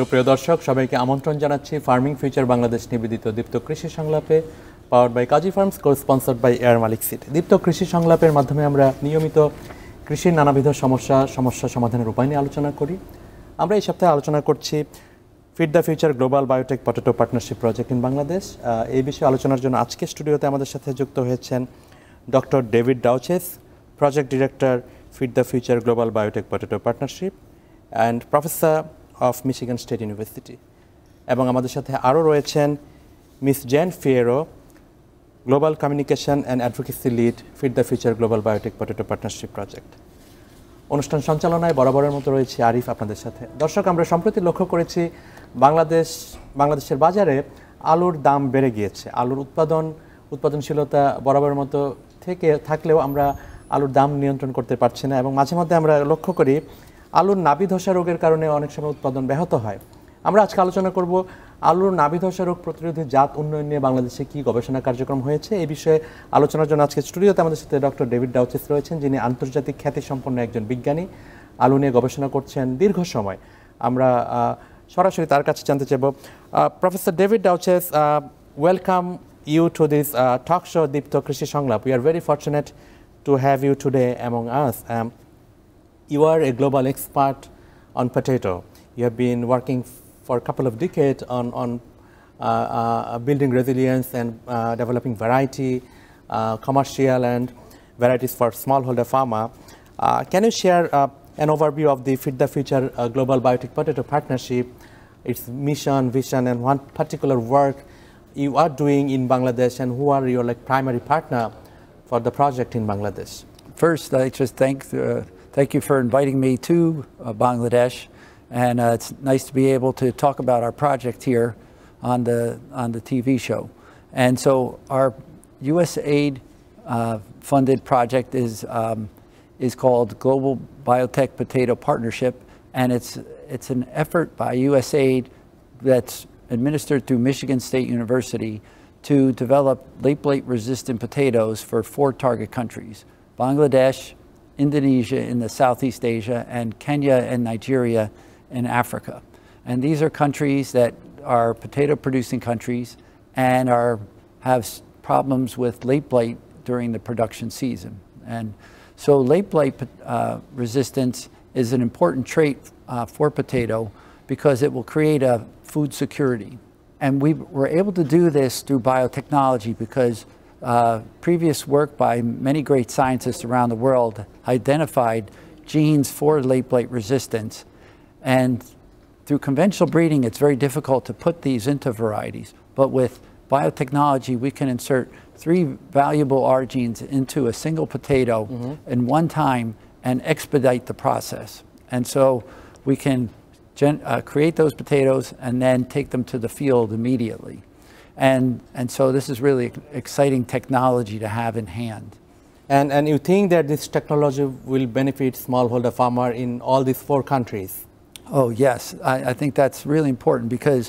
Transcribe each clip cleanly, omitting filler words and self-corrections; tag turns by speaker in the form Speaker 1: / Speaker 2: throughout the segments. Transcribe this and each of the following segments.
Speaker 1: সুপ্রিয় দর্শক সবাইকে আমন্ত্রণ জানাচ্ছি ফার্মিং ফিউচার বাংলাদেশ নিবেদিত দীপ্ত কৃষি সংলাপে powered by Kazi farms co sponsored by air Malik seed. Deepto কৃষি সংলাপের মাধ্যমে আমরা নিয়মিত কৃষির নানাবিধ সমস্যা সমাধানের উপায় নিয়ে আলোচনা করি। আমরা এই সপ্তাহে আলোচনা করছি feed the future global biotech potato partnership project in Bangladesh. এই বিষয়ে আলোচনার জন্য আজকে স্টুডিওতে আমাদের সাথে যুক্ত হয়েছেন doctor David Douches, project director feed the future global biotech potato partnership and professor of Michigan State University. এবং আমাদের সাথে আরও রয়েছেন miss Jen Fiero, global communication and advocacy lead feed the future global biotech potato partnership project. অনুষ্ঠান সঞ্চালনায় বরাবরের মতো রয়েছে আরিফ আপনাদের সাথে। দর্শক, আমরা সম্প্রতি লক্ষ্য করেছি বাংলাদেশের বাজারে আলুর দাম বেড়ে গিয়েছে। আলুর উৎপাদনশীলতা বরাবরের মতো থাকলেও আমরা আলুর দাম নিয়ন্ত্রণ করতে পারছি না, এবং মাঝে মধ্যে আমরা লক্ষ্য করি আলুর নাভি ধসা রোগের কারণে অনেক সময় উৎপাদন ব্যাহত হয়। আমরা আজকে আলোচনা করব আলুর নাভি ধসা রোগ প্রতিরোধী জাত উন্নয়ন নিয়ে বাংলাদেশে কী গবেষণা কার্যক্রম হয়েছে। এই বিষয়ে আলোচনার জন্য আজকে স্টুডিওতে আমাদের সাথে ডক্টর ডেভিড ডাউচেস রয়েছেন, যিনি আন্তর্জাতিক খ্যাতিসম্পন্ন একজন বিজ্ঞানী, আলু নিয়ে গবেষণা করছেন দীর্ঘ সময়। আমরা সরাসরি তার কাছে জানতে চাইব। Professor David Douches, welcome you to this talk show, Deepto Krishi Sanglap. We are very fortunate to have you today among us. You are a global expert on potato. You have been working for a couple of decades on building resilience and developing variety, commercial and varieties for smallholder farmer. Can you share an overview of the Feed the Future Global Biotic Potato Partnership, its mission, vision, and one particular work you are doing in Bangladesh, and who are your primary partner for the project in Bangladesh?
Speaker 2: First, I just thank you for inviting me to Bangladesh, and it's nice to be able to talk about our project here on the TV show. And so our USAID funded project is called Global Biotech Potato Partnership, and it's an effort by USAID that's administered through Michigan State University to develop late blight resistant potatoes for 4 target countries: Bangladesh, Indonesia in the Southeast Asia, and Kenya and Nigeria in Africa. And these are countries that are potato producing countries and have problems with late blight during the production season. And so late blight resistance is an important trait for potato because it will create a food security. And we were able to do this through biotechnology because previous work by many great scientists around the world identified genes for late blight resistance. And through conventional breeding, it's very difficult to put these into varieties. But with biotechnology, we can insert 3 valuable R genes into a single potato in one time and expedite the process. And so we can create those potatoes and then take them to the field immediately. And so this is really exciting technology to have in hand.
Speaker 1: And you think that this technology will benefit smallholder farmer in all these 4 countries?
Speaker 2: Oh yes, I think that's really important because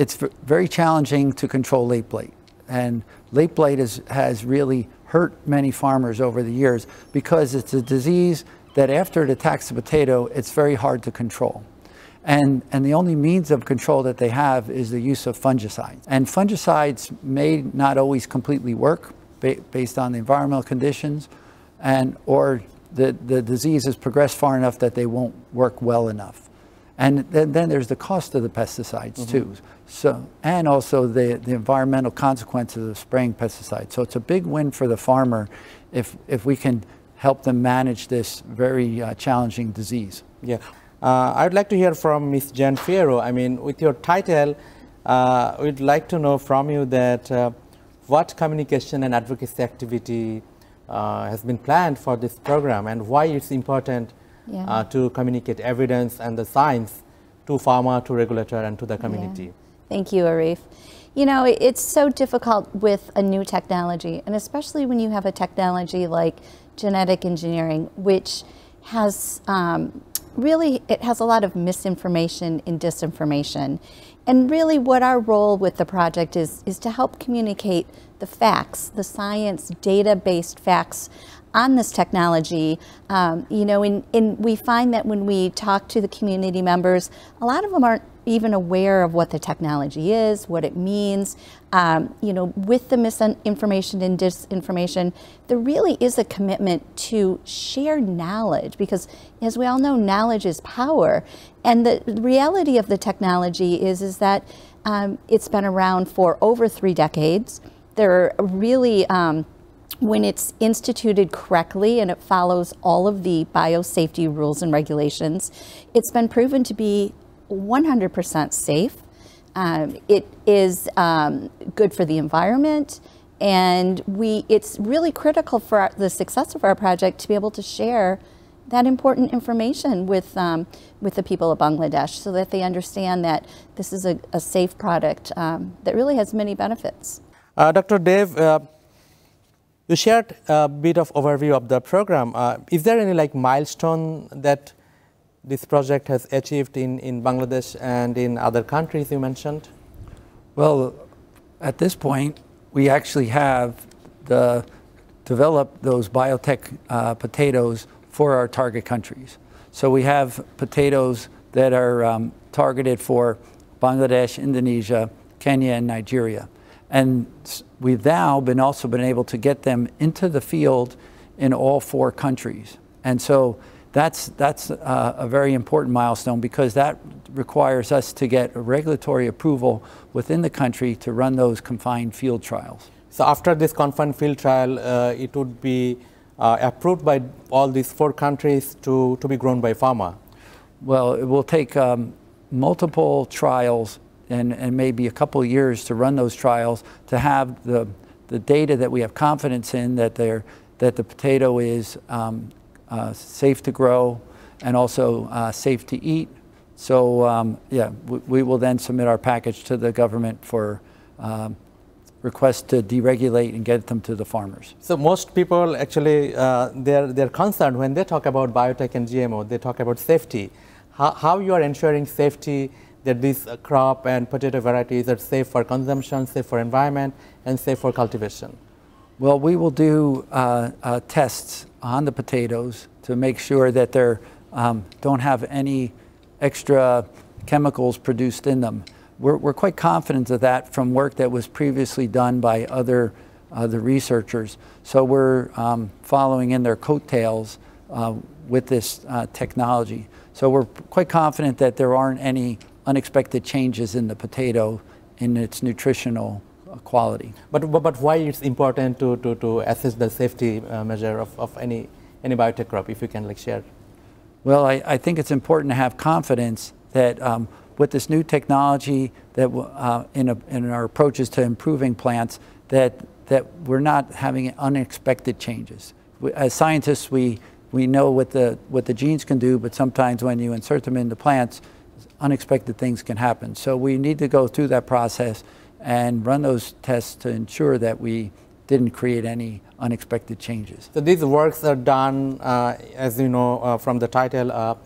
Speaker 2: it's very challenging to control late blight. And late blight has really hurt many farmers over the years because it's a disease that after it attacks the potato, it's very hard to control. And the only means of control that they have is the use of fungicides. And fungicides may not always completely work based on the environmental conditions, or the disease has progressed far enough that they won't work well enough. And then there's the cost of the pesticides too. So, and also the environmental consequences of spraying pesticides. So it's a big win for the farmer if we can help them manage this very challenging disease.
Speaker 1: Yeah. I'd like to hear from Ms. Jen Fierro. I mean, with your title, we'd like to know from you that what communication and advocacy activity has been planned for this program, and why it's important to communicate evidence and the science to farmer, to regulator, and to the community.
Speaker 3: Yeah. Thank you, Arif. You know, it's so difficult with a new technology, and especially when you have a technology like genetic engineering, which has really, it has a lot of misinformation and disinformation. And really what our role with the project is to help communicate the facts, the science, data-based facts on this technology. You know, we find that when we talk to the community members, a lot of them aren't even aware of what the technology is, what it means. You know, with the misinformation and disinformation, there really is a commitment to share knowledge, because as we all know, knowledge is power. And the reality of the technology is that it's been around for over 3 decades. They're really, when it's instituted correctly and it follows all of the biosafety rules and regulations, it's been proven to be 100% safe. It is good for the environment, and it's really critical for the success of our project to be able to share that important information with the people of Bangladesh, so that they understand that this is a safe product that really has many benefits.
Speaker 1: Dr. Dave, you shared a bit of overview of the program. Is there any milestone that this project has achieved in Bangladesh and in other countries you mentioned?
Speaker 2: Well, at this point, we actually have developed those biotech potatoes for our target countries. So we have potatoes that are targeted for Bangladesh, Indonesia, Kenya, and Nigeria. And we've now also been able to get them into the field in all 4 countries. And so that's a very important milestone, because that requires us to get a regulatory approval within the country to run those confined field trials.
Speaker 1: So after this confined field trial, it would be approved by all these 4 countries to be grown by pharma?
Speaker 2: Well, it will take multiple trials and maybe a couple of years to run those trials to have the data that we have confidence in, that the potato is safe to grow and also safe to eat. So yeah, we will then submit our package to the government for requests to deregulate and get them to the farmers.
Speaker 1: So most people actually, they're concerned when they talk about biotech and GMO, they talk about safety. How you are ensuring safety, that this crop and potato varieties are safe for consumption, safe for environment, and safe for cultivation?
Speaker 2: Well, we will do tests on the potatoes to make sure that they don't have any extra chemicals produced in them. We're quite confident of that from work that was previously done by other researchers. So we're following in their coattails with this technology. So we're quite confident that there aren't any unexpected changes in the potato in its nutritional quality.
Speaker 1: But why it's important to assess the safety measure of any biotech crop, if you can share?
Speaker 2: Well, I think it's important to have confidence that with this new technology, that in our approaches to improving plants, that we're not having unexpected changes. As scientists, we know what the genes can do, but sometimes when you insert them into plants, unexpected things can happen. So we need to go through that process and run those tests to ensure that we didn't create any unexpected changes.
Speaker 1: So these works are done, as you know from the title,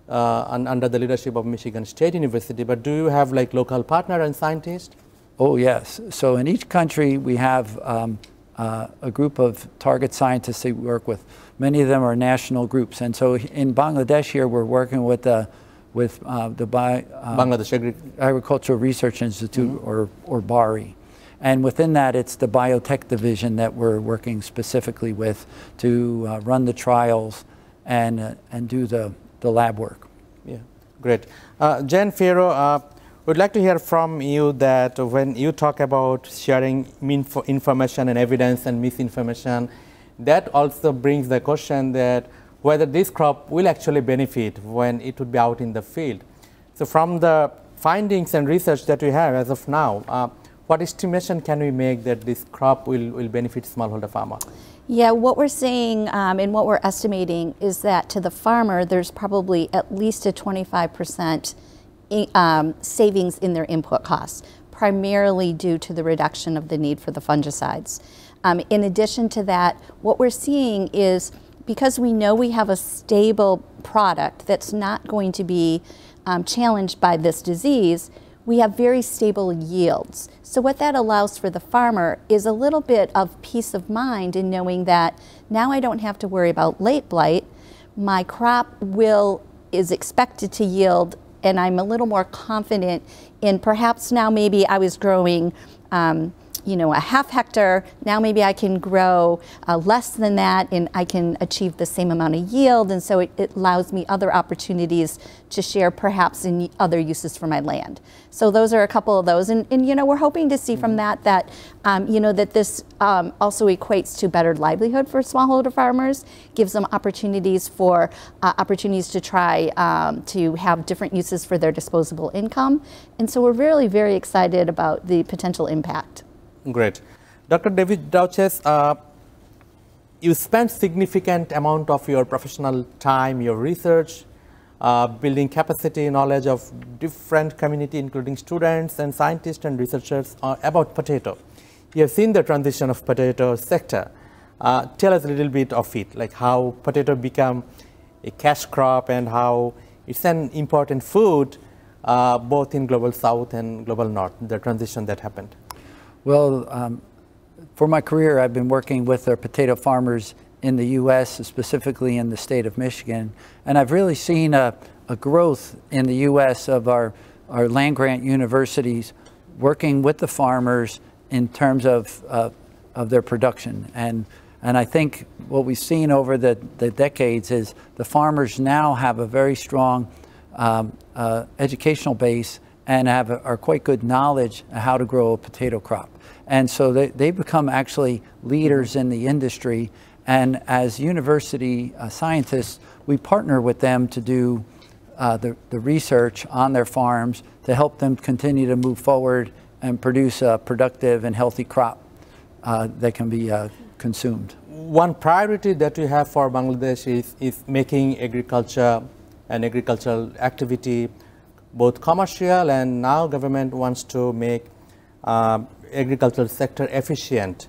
Speaker 1: under the leadership of Michigan State University, but do you have local partner and scientists?
Speaker 2: Oh yes, so in each country we have a group of target scientists that we work with. Many of them are national groups, and so in Bangladesh here we're working with the
Speaker 1: Bangladesh
Speaker 2: Agricultural Research Institute, or BARI. And within that, it's the biotech division that we're working specifically with to run the trials and do the lab work.
Speaker 1: Yeah, great. Jen Fierro, we'd like to hear from you that when you talk about sharing information and evidence and misinformation, that also brings the question that whether this crop will actually benefit when it would be out in the field. So from the findings and research that we have as of now, what estimation can we make that this crop will benefit smallholder farmer?
Speaker 3: Yeah, what we're saying and what we're estimating is that to the farmer, there's probably at least a 25% savings in their input costs, primarily due to the reduction of the need for the fungicides. In addition to that, what we're seeing is, because we know we have a stable product that's not going to be challenged by this disease, we have very stable yields. So what that allows for the farmer is a little bit of peace of mind in knowing that now I don't have to worry about late blight. My crop is expected to yield, and I'm a little more confident in perhaps now maybe I was growing a half hectare, now maybe I can grow less than that and I can achieve the same amount of yield, and so it allows me other opportunities to share perhaps in other uses for my land. So those are a couple of those, and we're hoping to see from that that this also equates to better livelihood for smallholder farmers, gives them opportunities to try to have different uses for their disposable income, and so we're really very excited about the potential impact.
Speaker 1: Great. Dr. David Douches, you spent significant amount of your professional time, your research, building capacity, knowledge of different community, including students and scientists and researchers about potato. You have seen the transition of potato sector. Tell us a little bit of it, like how potato become a cash crop and how it's an important food both in global south and global north, the transition that happened.
Speaker 2: Well, for my career, I've been working with our potato farmers in the U.S., specifically in the state of Michigan, and I've really seen a growth in the U.S. of our land-grant universities working with the farmers in terms of their production. And I think what we've seen over the decades is the farmers now have a very strong educational base and are quite good knowledge of how to grow a potato crop. And so they become actually leaders in the industry. And as university scientists, we partner with them to do the research on their farms to help them continue to move forward and produce a productive and healthy crop that can be consumed.
Speaker 1: One priority that we have for Bangladesh is making agriculture and agricultural activity both commercial, and now government wants to make agricultural sector efficient.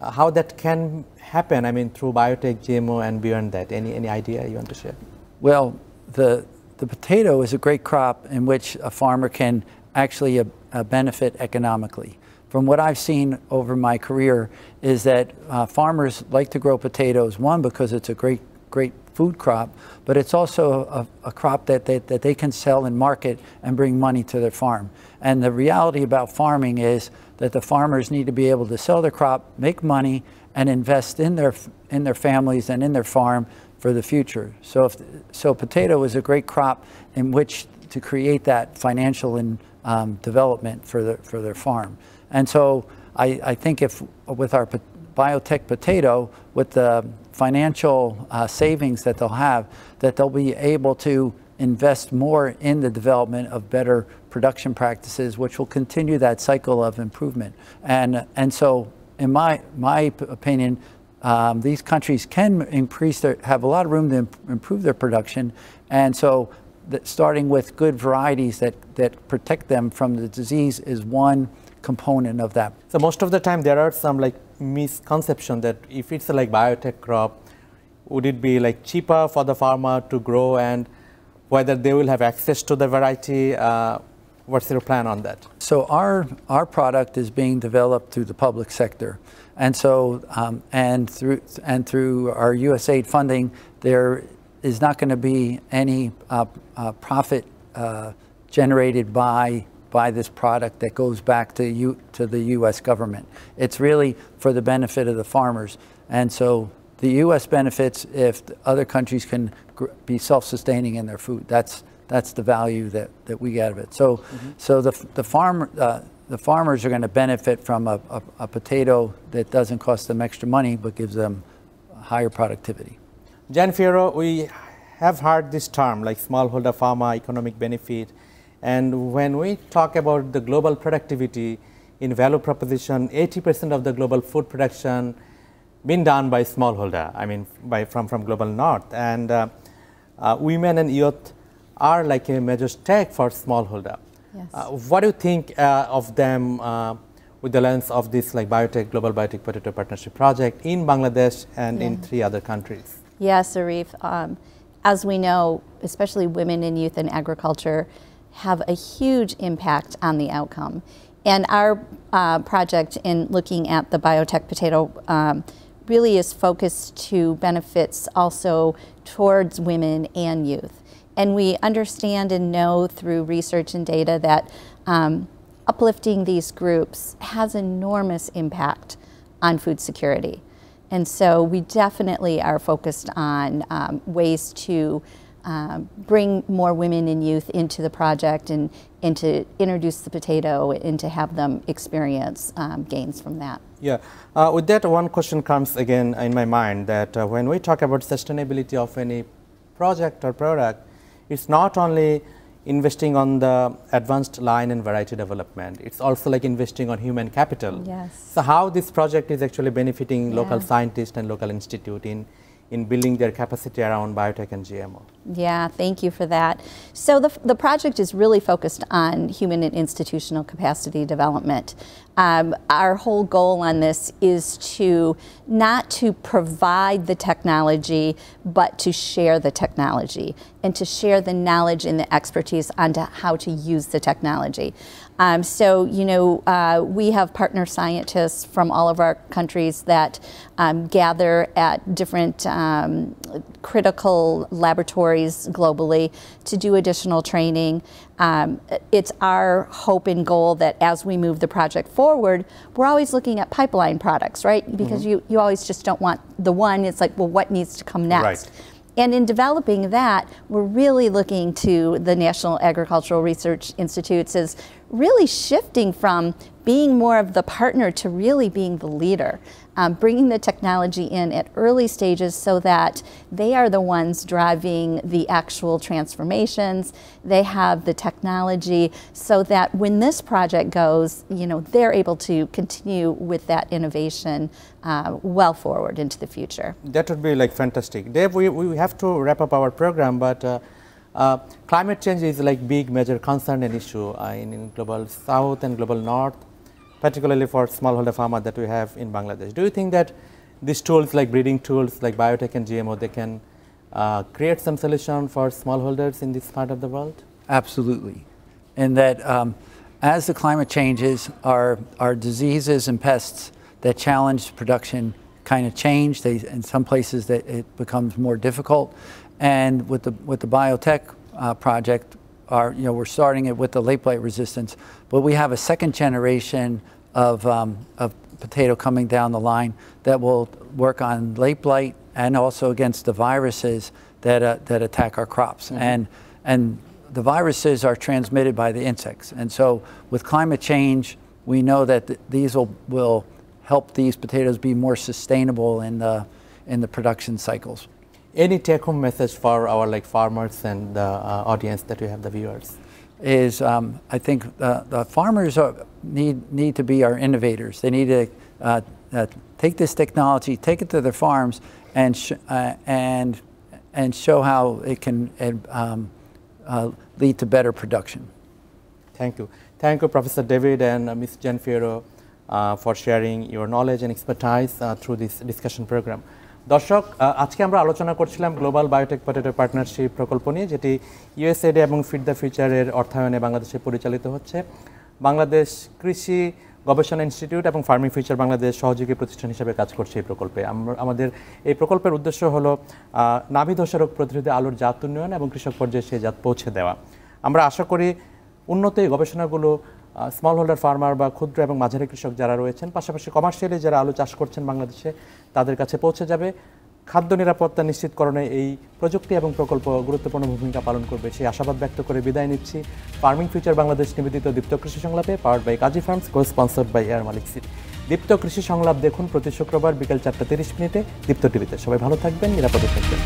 Speaker 1: How that can happen, I mean, through biotech, GMO, and beyond that? Any idea you want to share?
Speaker 2: Well, the potato is a great crop in which a farmer can actually benefit economically. From what I've seen over my career is that farmers like to grow potatoes, one, because it's a great food crop, but it's also a crop that they can sell and market and bring money to their farm. And the reality about farming is that the farmers need to be able to sell their crop, make money, and invest in their families and in their farm for the future. So potato is a great crop in which to create that financial and development for their farm. And so I think if with our biotech potato, with the financial savings that they'll have, that they'll be able to invest more in the development of better production practices, which will continue that cycle of improvement. And so, in my opinion, these countries can have a lot of room to improve their production, and so starting with good varieties that protect them from the disease is one component of that.
Speaker 1: So most of the time there are some like misconception that if it's a like biotech crop, would it be like cheaper for the farmer to grow, and whether they will have access to the variety? What's your plan on that?
Speaker 2: So our product is being developed through the public sector, and so and through our USAID funding, there is not going to be any profit generated by this product that goes back to the U.S. government. It's really for the benefit of the farmers, and so the U.S. benefits if other countries can be self-sustaining in their food. That's the value that we get out of it. So so the farmers are going to benefit from a potato that doesn't cost them extra money but gives them higher productivity.
Speaker 1: Jan Fierro, we have heard this term like smallholder farmer economic benefit. And when we talk about the global productivity in value proposition, 80% of the global food production been done by smallholder, I mean from global north. And women and youth are like a major stake for smallholder. Yes. What do you think of them with the lens of this like global biotech potato partnership project in Bangladesh and in 3 other countries?
Speaker 3: Yes, Arif. As we know, especially women and youth in agriculture have a huge impact on the outcome. And our project in looking at the biotech potato really is focused to benefits also towards women and youth. And we understand and know through research and data that uplifting these groups has enormous impact on food security. And so we definitely are focused on ways to bring more women and youth into the project and to introduce the potato and to have them experience gains from that.
Speaker 1: Yeah, with that one question comes again in my mind that when we talk about sustainability of any project or product, it's not only investing on the advanced line and variety development, it's also like investing on human capital.
Speaker 3: Yes.
Speaker 1: So how this project is actually benefiting local scientists and local institute in building their capacity around biotech and GMO?
Speaker 3: Yeah, thank you for that. So the project is really focused on human and institutional capacity development. Our whole goal on this is to not to provide the technology, but to share the technology and to share the knowledge and the expertise on how to use the technology. So, you know, we have partner scientists from all of our countries that gather at different critical laboratories globally to do additional training. It's our hope and goal that as we move the project forward, we're always looking at pipeline products, right? Because you always just don't want the one, it's like, well, what needs to come next?
Speaker 1: Right.
Speaker 3: And in developing that, we're really looking to the National Agricultural Research Institutes as really shifting from being more of the partner to really being the leader, bringing the technology in at early stages so that they are the ones driving the actual transformations. They have the technology so that when this project goes, you know, they're able to continue with that innovation well forward into the future.
Speaker 1: That would be like fantastic. Dave, we have to wrap up our program, but climate change is like big major concern and issue in global south and global north, particularly for smallholder farmers that we have in Bangladesh. Do you think that these tools like breeding tools like biotech and GMO, they can create some solution for smallholders in this part of the world?
Speaker 2: Absolutely. And that as the climate changes, our diseases and pests that challenge production kind of change. In some places that it becomes more difficult. And with the biotech project, we're starting it with the late blight resistance, but we have a second generation of potato coming down the line that will work on late blight and also against the viruses that attack our crops. And the viruses are transmitted by the insects. And so with climate change, we know that these will help these potatoes be more sustainable in the production cycles.
Speaker 1: Any take-home message for our farmers and the audience that we have, the viewers?
Speaker 2: Is I think the farmers need to be our innovators. They need to take this technology, take it to their farms, and show how it can lead to better production.
Speaker 1: Thank you. Thank you, Professor David and Ms. Jen Fierro, for sharing your knowledge and expertise through this discussion program. দর্শক, আজকে আমরা আলোচনা করছিলাম global biotech potato partnership প্রকল্প নিয়ে, যেটি USAID এবং feed the ফিউচারের অর্থায়নে বাংলাদেশে পরিচালিত হচ্ছে। বাংলাদেশ কৃষি গবেষণা ইনস্টিটিউট এবং ফার্মিং ফিউচার বাংলাদেশ সহযোগী প্রতিষ্ঠান হিসেবে কাজ করছে এই প্রকল্পে। আমাদের এই প্রকল্পের উদ্দেশ্য হলো নাভিধসা রোগ প্রতিরোধী আলুর জাত উন্নয়ন এবং কৃষক পর্যায়ে সেই জাত পৌঁছে দেওয়া। আমরা আশা করি উন্নত এই গবেষণাগুলো স্মল হোল্ডার ফার্মার বা ক্ষুদ্র এবং মাঝারি কৃষক যারা রয়েছেন, পাশাপাশি কমার্শিয়ালি যারা আলু চাষ করছেন বাংলাদেশে, তাদের কাছে পৌঁছে যাবে। খাদ্য নিরাপত্তা নিশ্চিতকরণে এই প্রযুক্তি এবং প্রকল্প গুরুত্বপূর্ণ ভূমিকা পালন করবে সেই আশাবাদ ব্যক্ত করে বিদায় নিচ্ছি। ফার্মিং ফিউচার বাংলাদেশ নিবেদিত দীপ্ত কৃষি সংলাপে, powered by Kazi farms, co sponsored by air Malik seed. Deepto কৃষি সংলাপ দেখুন প্রতি শুক্রবার বিকেল 4:30 দীপ্ত টিভিতে। সবাই ভালো থাকবেন, নিরাপদে থাকবেন।